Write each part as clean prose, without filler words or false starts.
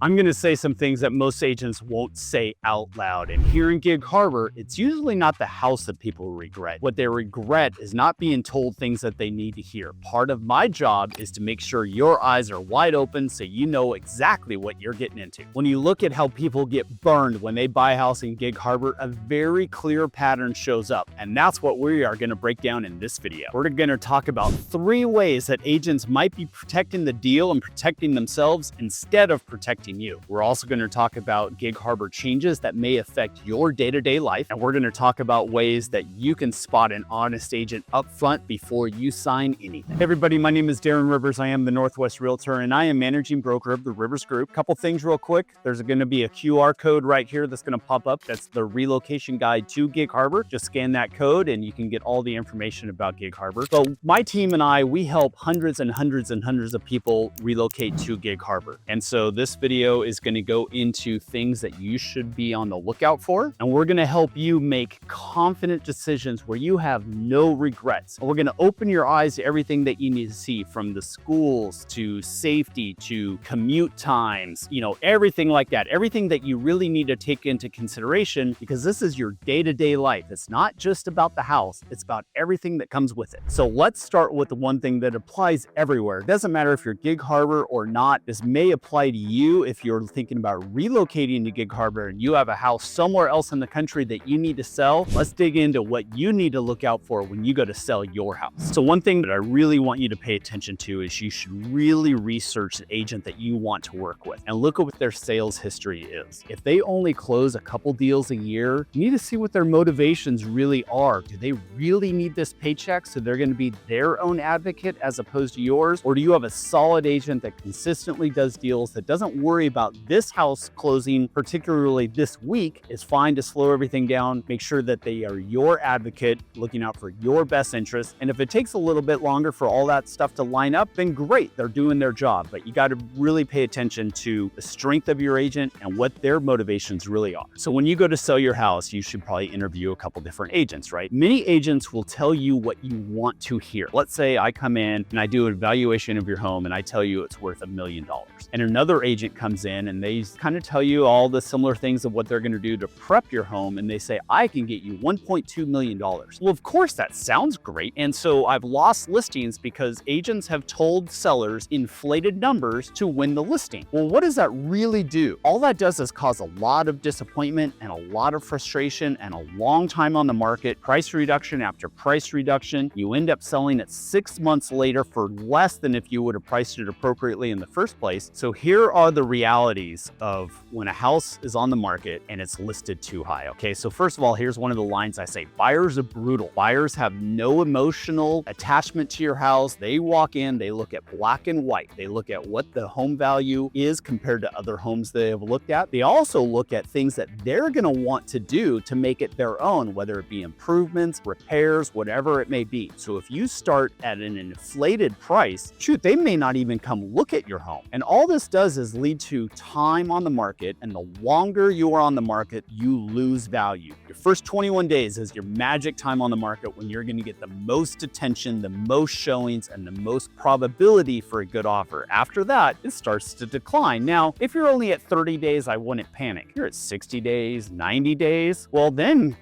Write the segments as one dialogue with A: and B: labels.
A: I'm going to say some things that most agents won't say out loud. And here in Gig Harbor, it's usually not the house that people regret. What they regret is not being told things that they need to hear. Part of my job is to make sure your eyes are wide open so you know exactly what you're getting into. When you look at how people get burned when they buy a house in Gig Harbor, a very clear pattern shows up. And that's what we are going to break down in this video. We're going to talk about 3 ways that agents might be protecting the deal and protecting themselves instead of protecting you. We're also going to talk about Gig Harbor changes that may affect your day-to-day life. And we're going to talk about ways that you can spot an honest agent up front before you sign anything. Hey everybody, my name is Darren Rivers. I am the Northwest Realtor and I am managing broker of the Rivers Group. Couple things real quick. There's going to be a QR code right here that's going to pop up. That's the relocation guide to Gig Harbor. Just scan that code and you can get all the information about Gig Harbor. So my team and I, we help hundreds and hundreds and hundreds of people relocate to Gig Harbor. And so this video is going to go into things that you should be on the lookout for. And we're going to help you make confident decisions where you have no regrets. And we're going to open your eyes to everything that you need to see, from the schools to safety to commute times, everything like that. Everything that you really need to take into consideration, because this is your day-to-day life. It's not just about the house. It's about everything that comes with it. So let's start with the one thing that applies everywhere. It doesn't matter if you're Gig Harbor or not. This may apply to you if you're thinking about relocating to Gig Harbor and you have a house somewhere else in the country that you need to sell. Let's dig into what you need to look out for when you go to sell your house. So one thing that I really want you to pay attention to is you should really research the agent that you want to work with and look at what their sales history is. If they only close a couple deals a year, you need to see what their motivations really are. Do they really need this paycheck so they're going to be their own advocate as opposed to yours? Or do you have a solid agent that consistently does deals, that doesn't worry about this house closing, particularly this week, is fine to slow everything down, make sure that they are your advocate, looking out for your best interests. And if it takes a little bit longer for all that stuff to line up, then great, they're doing their job. But you got to really pay attention to the strength of your agent and what their motivations really are. So when you go to sell your house, you should probably interview a couple different agents, right? Many agents will tell you what you want to hear. Let's say I come in and I do an evaluation of your home and I tell you it's worth $1 million. And another agent comes in and they kind of tell you all the similar things of what they're going to do to prep your home. And they say, I can get you $1.2 million. Well, of course that sounds great. And so I've lost listings because agents have told sellers inflated numbers to win the listing. Well, what does that really do? All that does is cause a lot of disappointment and a lot of frustration and a long time on the market, price reduction after price reduction. You end up selling it 6 months later for less than if you would have priced it appropriately in the first place. So here are the realities of when a house is on the market and it's listed too high. Okay, so first of all, here's one of the lines I say: buyers are brutal. Buyers have no emotional attachment to your house. They walk in, they look at black and white. They look at what the home value is compared to other homes they have looked at. They also look at things that they're going to want to do to make it their own, whether it be improvements, repairs, whatever it may be. So if you start at an inflated price, shoot, they may not even come look at your home. And all this does is lead to time on the market. And the longer you are on the market, you lose value. Your first 21 days is your magic time on the market when you're going to get the most attention, the most showings, and the most probability for a good offer. After that, it starts to decline. Now, if you're only at 30 days, I wouldn't panic. If you're at 60 days, 90 days, well then,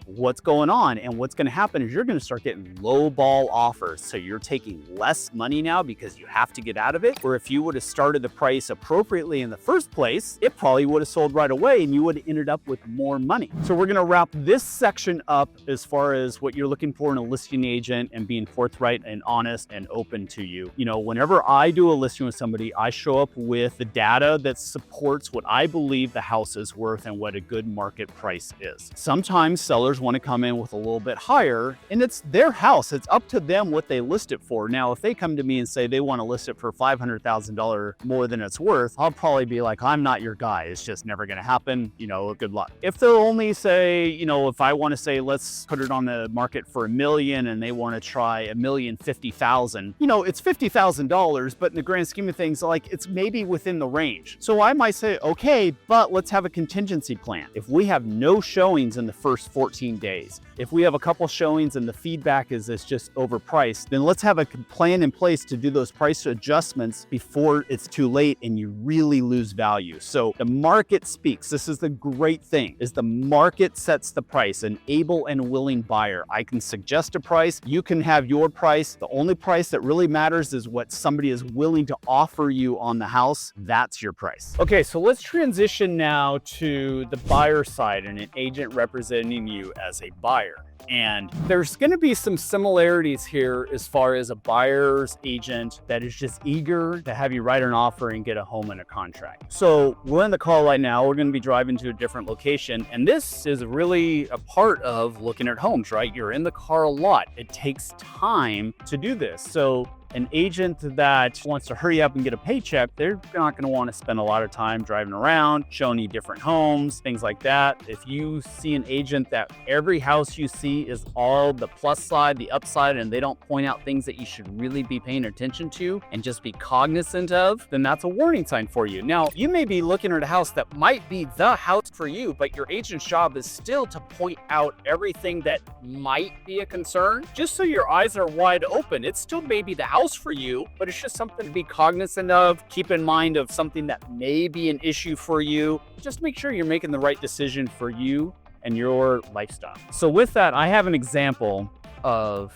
A: what's going on. And what's going to happen is you're going to start getting low ball offers. So you're taking less money now because you have to get out of it. Or if you would have started the price appropriately in the first place, it probably would have sold right away and you would have ended up with more money. So we're going to wrap this section up as far as what you're looking for in a listing agent and being forthright and honest and open to you. Whenever I do a listing with somebody, I show up with the data that supports what I believe the house is worth and what a good market price is. Sometimes sellers want to come in with a little bit higher, and it's their house. It's up to them what they list it for. Now, if they come to me and say they want to list it for $500,000 more than it's worth, I'll probably be like, I'm not your guy. It's just never going to happen. Good luck. If they'll only say, if I want to say, let's put it on the market for $1 million and they want to try $1,050,000, it's $50,000, but in the grand scheme of things, it's maybe within the range. So I might say, okay, but let's have a contingency plan. If we have no showings in the first 14 days, if we have a couple showings and the feedback is it's just overpriced, then let's have a plan in place to do those price adjustments before it's too late and you really really lose value. So the market speaks. This is the great thing, is the market sets the price. An able and willing buyer. I can suggest a price. You can have your price. The only price that really matters is what somebody is willing to offer you on the house. That's your price. Okay, so let's transition now to the buyer side and an agent representing you as a buyer. And there's going to be some similarities here as far as a buyer's agent that is just eager to have you write an offer and get a home in a contract. So we're in the call right now. We're going to be driving to a different location. And this is really a part of looking at homes, right? You're in the car a lot. It takes time to do this. So an agent that wants to hurry up and get a paycheck, they're not going to want to spend a lot of time driving around, showing you different homes, things like that. If you see an agent that every house you see is all the plus side, the upside, and they don't point out things that you should really be paying attention to and just be cognizant of, then that's a warning sign for you. Now, you may be looking at a house that might be the house for you, but your agent's job is still to point out everything that might be a concern, just so your eyes are wide open. It's still maybe the house for you, but it's just something to be cognizant of. Keep in mind of something that may be an issue for you. Just make sure you're making the right decision for you and your lifestyle. So with that, I have an example of,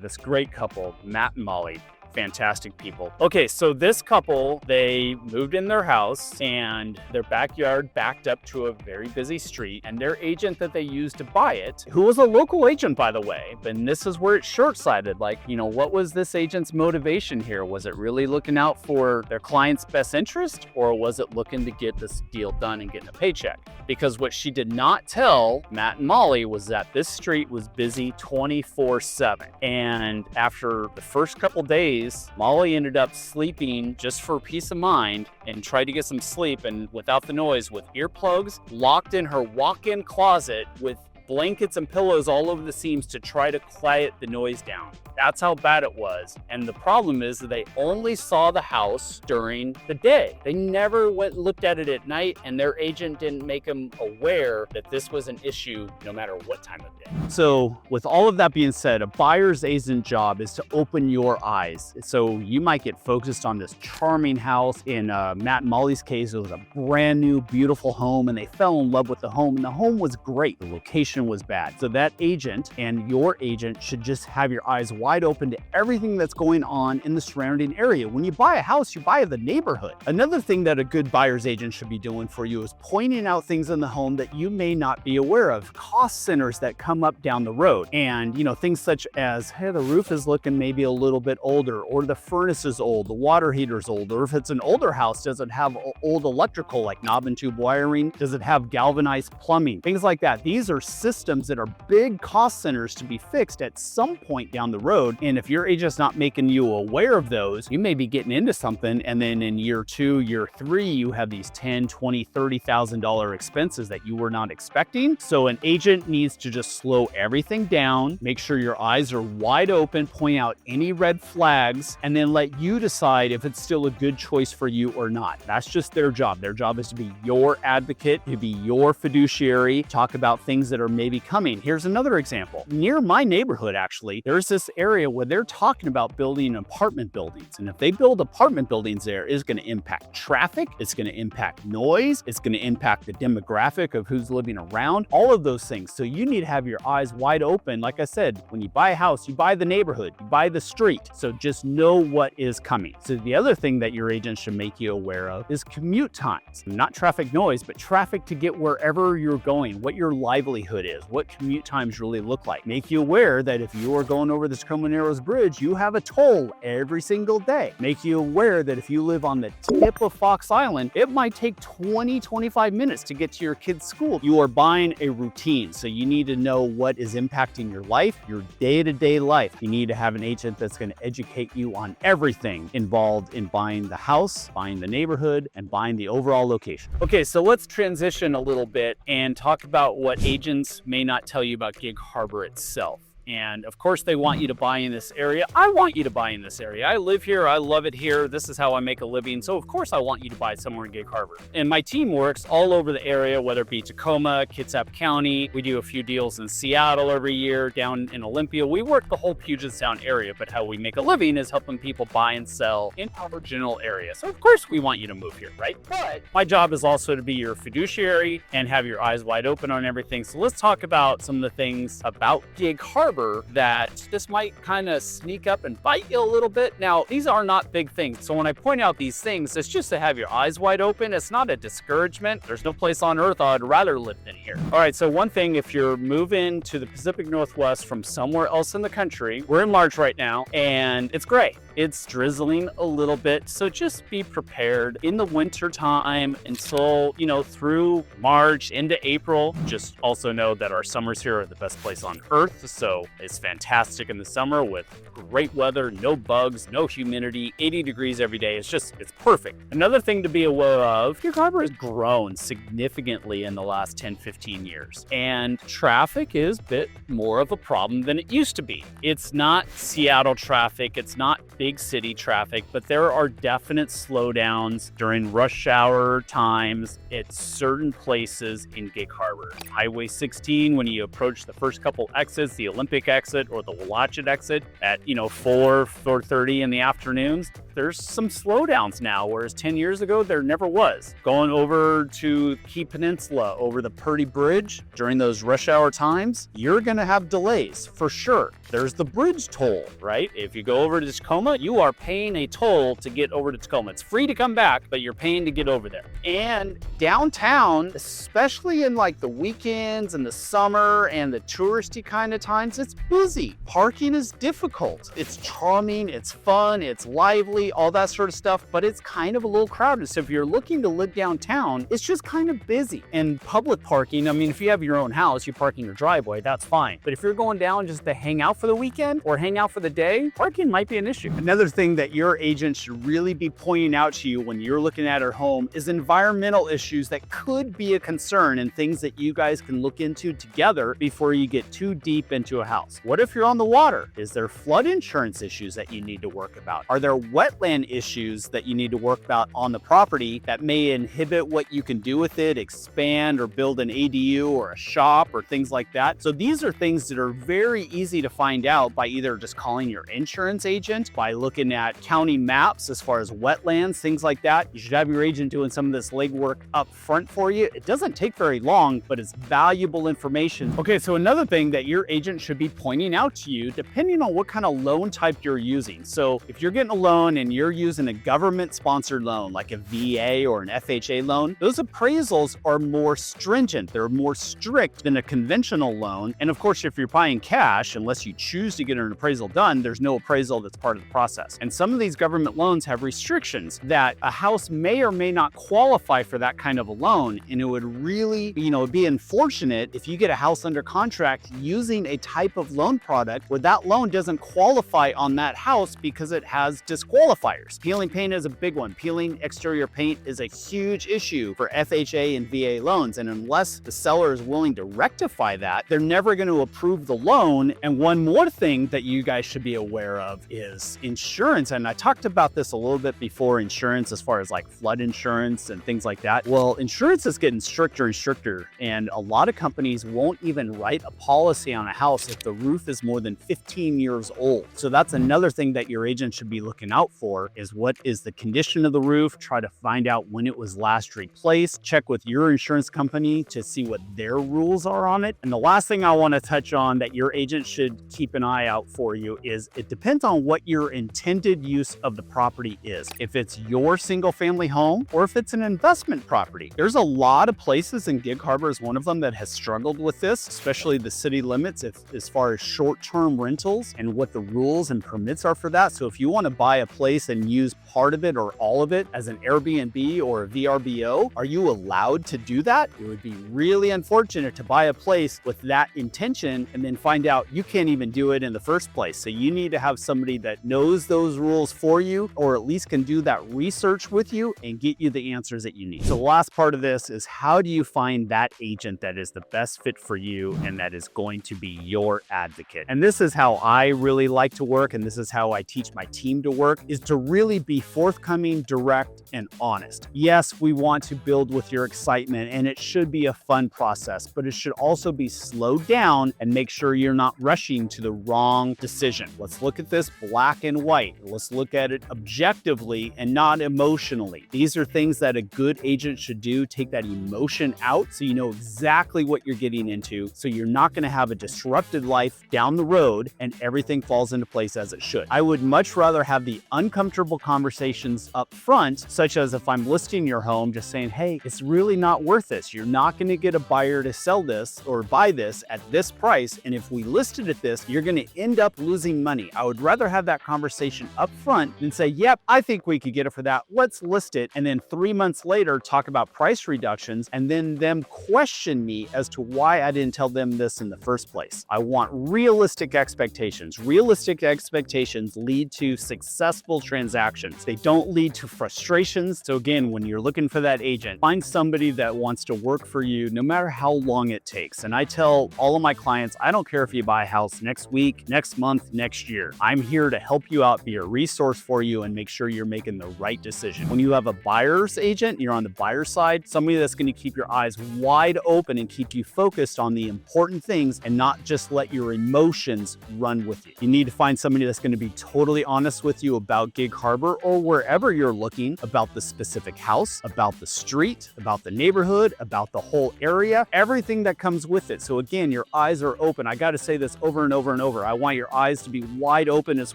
A: this great couple, Matt and Molly. Fantastic people. Okay, so this couple, they moved in their house and their backyard backed up to a very busy street, and their agent that they used to buy it, who was a local agent, by the way, and this is where it's short-sighted. Like, what was this agent's motivation here? Was it really looking out for their client's best interest, or was it looking to get this deal done and getting a paycheck? Because what she did not tell Matt and Molly was that this street was busy 24/7. And after the first couple days, Molly ended up sleeping just for peace of mind and tried to get some sleep, and without the noise, with earplugs, locked in her walk-in closet with blankets and pillows all over the seams to try to quiet the noise down. That's how bad it was. And the problem is that they only saw the house during the day. They never went and looked at it at night, and their agent didn't make them aware that this was an issue no matter what time of day. So with all of that being said, a buyer's agent job is to open your eyes. So you might get focused on this charming house. In Matt and Molly's case, it was a brand new, beautiful home, and they fell in love with the home, and the home was great. The location was bad. So that agent and your agent should just have your eyes wide open to everything that's going on in the surrounding area. When you buy a house, you buy the neighborhood. Another thing that a good buyer's agent should be doing for you is pointing out things in the home that you may not be aware of. Cost centers that come up down the road. And, things such as, hey, the roof is looking maybe a little bit older, or the furnace is old, the water heater's old, or if it's an older house, does it have old electrical like knob and tube wiring? Does it have galvanized plumbing? Things like that. These are systems that are big cost centers to be fixed at some point down the road. And if your agent's not making you aware of those, you may be getting into something, and then in year 2, year 3, you have these $10,000, $20,000, $30,000 expenses that you were not expecting. So an agent needs to just slow everything down, make sure your eyes are wide open, point out any red flags, and then let you decide if it's still a good choice for you or not. That's just their job. Their job is to be your advocate, to be your fiduciary, talk about things that are maybe coming. Here's another example. Near my neighborhood, actually, there's this area where they're talking about building apartment buildings. And if they build apartment buildings there, it's going to impact traffic, it's going to impact noise, it's going to impact the demographic of who's living around, all of those things. So you need to have your eyes wide open. Like I said, when you buy a house, you buy the neighborhood, you buy the street. So just know what is coming. So the other thing that your agent should make you aware of is commute times. Not traffic noise, but traffic to get wherever you're going, what your livelihood is, what commute times really look like. Make you aware that if you are going over the Tacoma Narrows Bridge, you have a toll every single day. Make you aware that if you live on the tip of Fox Island, it might take 20-25 minutes to get to your kid's school. You are buying a routine, so you need to know what is impacting your life, your day-to-day life. You need to have an agent that's going to educate you on everything involved in buying the house, buying the neighborhood, and buying the overall location. Okay, so let's transition a little bit and talk about what agents may not tell you about Gig Harbor itself. And of course, they want you to buy in this area. I want you to buy in this area. I live here. I love it here. This is how I make a living. So of course, I want you to buy somewhere in Gig Harbor. And my team works all over the area, whether it be Tacoma, Kitsap County. We do a few deals in Seattle every year, down in Olympia. We work the whole Puget Sound area, but how we make a living is helping people buy and sell in our general area. So of course, we want you to move here, right? But my job is also to be your fiduciary and have your eyes wide open on everything. So let's talk about some of the things about Gig Harbor that this might kind of sneak up and bite you a little bit. Now, these are not big things. So when I point out these things, it's just to have your eyes wide open. It's not a discouragement. There's no place on earth I'd rather live than here. All right, so one thing, if you're moving to the Pacific Northwest from somewhere else in the country, we're in March right now, and it's gray. It's drizzling a little bit, so just be prepared in the winter time until, through March into April. Just also know that our summers here are the best place on earth, so it's fantastic in the summer with great weather, no bugs, no humidity, 80 degrees every day. It's perfect. Another thing to be aware of, Gig Harbor has grown significantly in the last 10, 15 years, and traffic is a bit more of a problem than it used to be. It's not Seattle traffic, it's not big city traffic, but there are definite slowdowns during rush hour times at certain places in Gig Harbor. Highway 16, when you approach the first couple exits, the Olympic exit or the Watchet exit at 4:30 in the afternoons, there's some slowdowns now, whereas 10 years ago, there never was. Going over to Key Peninsula, over the Purdy Bridge during those rush hour times, you're gonna have delays for sure. There's the bridge toll, right? If you go over to Tacoma, you are paying a toll to get over to Tacoma. It's free to come back, but you're paying to get over there. And downtown, especially in like the weekends and the summer and the touristy kind of times, it's busy. Parking is difficult. It's charming, it's fun, it's lively, all that sort of stuff, but it's kind of a little crowded. So if you're looking to live downtown, it's just kind of busy. And public parking, I mean, if you have your own house, you park in your driveway, that's fine. But if you're going down just to hang out for the weekend or hang out for the day, parking might be an issue. Another thing that your agent should really be pointing out to you when you're looking at her home is environmental issues that could be a concern and things that you guys can look into together before you get too deep into a house. What if you're on the water? Is there flood insurance issues that you need to work about? Are there wetland issues that you need to work about on the property that may inhibit what you can do with it, expand or build an ADU or a shop or things like that? So these are things that are very easy to find out by either just calling your insurance agent, by looking at county maps as far as wetlands, things like that. You should have your agent doing some of this legwork up front for you. It doesn't take very long, but it's valuable information. Okay, so another thing that your agent should be pointing out to you, depending on what kind of loan type you're using. So if you're getting a loan and you're using a government-sponsored loan, like a VA or an FHA loan, those appraisals are more stringent. They're more strict than a conventional loan. And of course, if you're buying cash, unless you choose to get an appraisal done, there's no appraisal that's part of the process. And some of these government loans have restrictions that a house may or may not qualify for that kind of a loan. And it would really, be unfortunate if you get a house under contract using a type of loan product where that loan doesn't qualify on that house because it has disqualifiers. Peeling paint is a big one. Peeling exterior paint is a huge issue for FHA and VA loans. And unless the seller is willing to rectify that, they're never going to approve the loan. And one more thing that you guys should be aware of is insurance. And I talked about this a little bit before, insurance as far as like flood insurance and things like that. Well, insurance is getting stricter and stricter. And a lot of companies won't even write a policy on a house if the roof is more than 15 years old. So that's another thing that your agent should be looking out for, is what is the condition of the roof. Try to find out when it was last replaced. Check with your insurance company to see what their rules are on it. And the last thing I want to touch on that your agent should keep an eye out for you is it depends on what your intended use of the property is. If it's your single family home or if it's an investment property. There's a lot of places, and Gig Harbor is one of them, that has struggled with this, especially the city limits as far as short-term rentals and what the rules and permits are for that. So if you want to buy a place place and use part of it or all of it as an Airbnb or a VRBO? Are you allowed to do that? It would be really unfortunate to buy a place with that intention and then find out you can't even do it in the first place. So you need to have somebody that knows those rules for you, or at least can do that research with you and get you the answers that you need. So the last part of this is, how do you find that agent that is the best fit for you and that is going to be your advocate? And this is how I really like to work, and this is how I teach my team to work, is to really be forthcoming, direct, and honest. Yes, we want to build with your excitement, and it should be a fun process, but it should also be slowed down and make sure you're not rushing to the wrong decision. Let's look at this black and white. Let's look at it objectively and not emotionally. These are things that a good agent should do. Take that emotion out so you know exactly what you're getting into, so you're not going to have a disrupted life down the road and everything falls into place as it should. I would much rather have the uncomfortable conversations up front, such as if I'm listing your home, just saying, hey, it's really not worth this. You're not going to get a buyer to sell this or buy this at this price. And if we listed at this, you're going to end up losing money. I would rather have that conversation up front than say, yep, I think we could get it for that. Let's list it. And then 3 months later, talk about price reductions and then them question me as to why I didn't tell them this in the first place. I want realistic expectations. Realistic expectations lead to successful transactions. They don't lead to frustrations. So again, when you're looking for that agent, find somebody that wants to work for you no matter how long it takes. And I tell all of my clients, I don't care if you buy a house next week, next month, next year. I'm here to help you out, be a resource for you, and make sure you're making the right decision. When you have a buyer's agent, you're on the buyer side, somebody that's going to keep your eyes wide open and keep you focused on the important things and not just let your emotions run with you. You need to find somebody that's going to be totally honest with you about Gig Harbor or wherever you're looking, about the specific house, about the street, about the neighborhood, about the whole area, everything that comes with it. So again, your eyes are open. I got to say this over and over and over. I want your eyes to be wide open as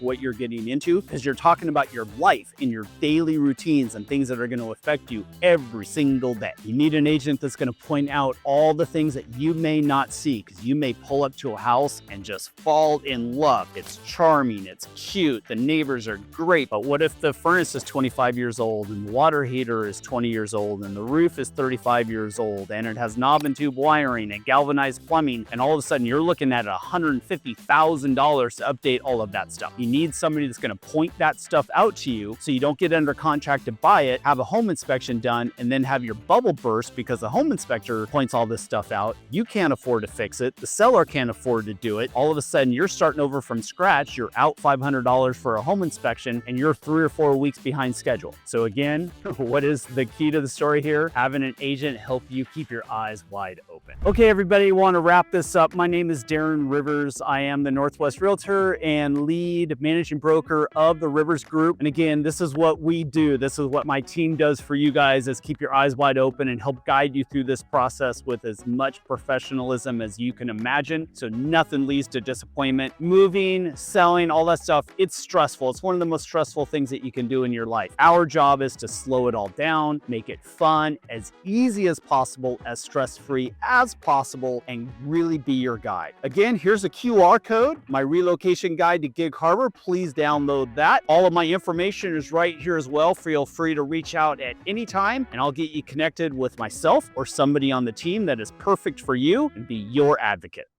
A: what you're getting into, because you're talking about your life and your daily routines and things that are going to affect you every single day. You need an agent that's going to point out all the things that you may not see, because you may pull up to a house and just fall in love. It's charming, it's cute, the neighbors are great, but what if the furnace is 25 years old and the water heater is 20 years old and the roof is 35 years old and it has knob and tube wiring and galvanized plumbing, and all of a sudden you're looking at $150,000 to update all of that stuff? You need somebody that's going to point that stuff out to you so you don't get under contract to buy it, have a home inspection done, and then have your bubble burst because the home inspector points all this stuff out. You can't afford to fix it. The seller can't afford to do it. All of a sudden you're starting over from scratch. You're out $500 for a home inspection and you're 3 or 4 weeks behind schedule. So again, what is the key to the story here? Having an agent help you keep your eyes wide open. Okay, everybody, want to wrap this up. My name is Darren Rivers. I am the Northwest Realtor and lead managing broker of the Rivers Group. And again, this is what we do. This is what my team does for you guys, is keep your eyes wide open and help guide you through this process with as much professionalism as you can imagine, so nothing leads to disappointment. Moving, selling, all that stuff, it's stressful. It's one of the most stressful things that you can do in your life. Our job is to slow it all down, make it fun, as easy as possible, as stress-free as possible, and really be your guide. Again, here's a QR code, my relocation guide to Gig Harbor. Please download that. All of my information is right here as well. Feel free to reach out at any time and I'll get you connected with myself or somebody on the team that is perfect for you and be your advocate.